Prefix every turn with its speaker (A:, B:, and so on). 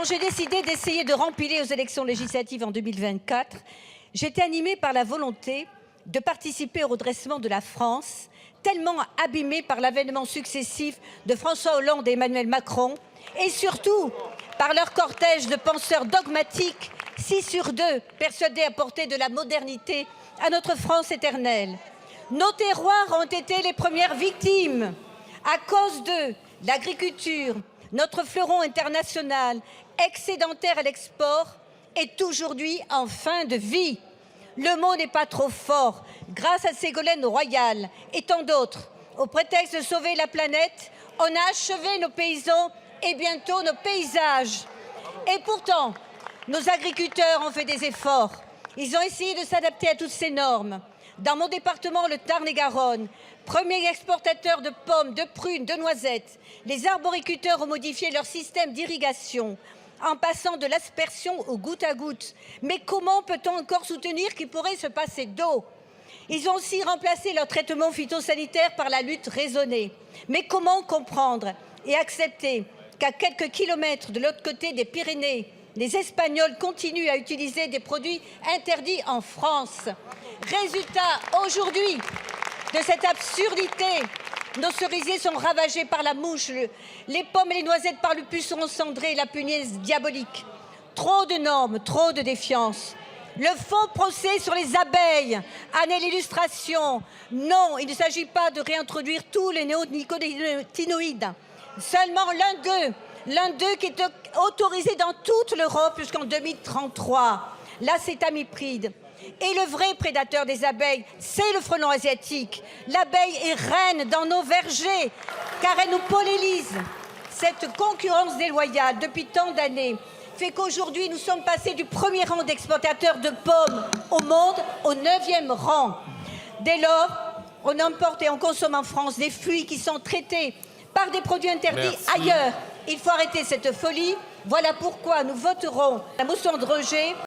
A: Quand j'ai décidé d'essayer de rempiler aux élections législatives en 2024, j'étais animée par la volonté de participer au redressement de la France, tellement abîmée par l'avènement successif de François Hollande et Emmanuel Macron, et surtout par leur cortège de penseurs dogmatiques, 6 sur 2 persuadés apporter de la modernité à notre France éternelle. Nos terroirs ont été les premières victimes. À cause d'eux, l'agriculture, notre fleuron international, excédentaire à l'export, est aujourd'hui en fin de vie. Le mot n'est pas trop fort. Grâce à Ségolène Royal et tant d'autres, au prétexte de sauver la planète, on a achevé nos paysans et bientôt nos paysages. Et pourtant, nos agriculteurs ont fait des efforts. Ils ont essayé de s'adapter à toutes ces normes. Dans mon département, le Tarn-et-Garonne, premier exportateur de pommes, de prunes, de noisettes, les arboriculteurs ont modifié leur système d'irrigation en passant de l'aspersion au goutte à goutte. Mais comment peut-on encore soutenir qu'il pourrait se passer d'eau? Ils ont aussi remplacé leur traitement phytosanitaire par la lutte raisonnée. Mais comment comprendre et accepter qu'à quelques kilomètres de l'autre côté des Pyrénées, les Espagnols continuent à utiliser des produits interdits en France? Résultat, aujourd'hui, de cette absurdité, nos cerisiers sont ravagés par la mouche, les pommes et les noisettes par le puceron cendré et la punaise diabolique. Trop de normes, trop de défiance. Le faux procès sur les abeilles en est l'illustration. Non, il ne s'agit pas de réintroduire tous les néonicotinoïdes. Seulement l'un d'eux qui est autorisé dans toute l'Europe jusqu'en 2033, l'acétamipride. Et le vrai prédateur des abeilles, c'est le frelon asiatique. L'abeille est reine dans nos vergers, car elle nous pollinise. Cette concurrence déloyale depuis tant d'années fait qu'aujourd'hui, nous sommes passés du premier rang d'exportateurs de pommes au monde au 9e rang. Dès lors, on importe et on consomme en France des fruits qui sont traités par des produits interdits ailleurs. Il faut arrêter cette folie. Voilà pourquoi nous voterons la motion de rejet.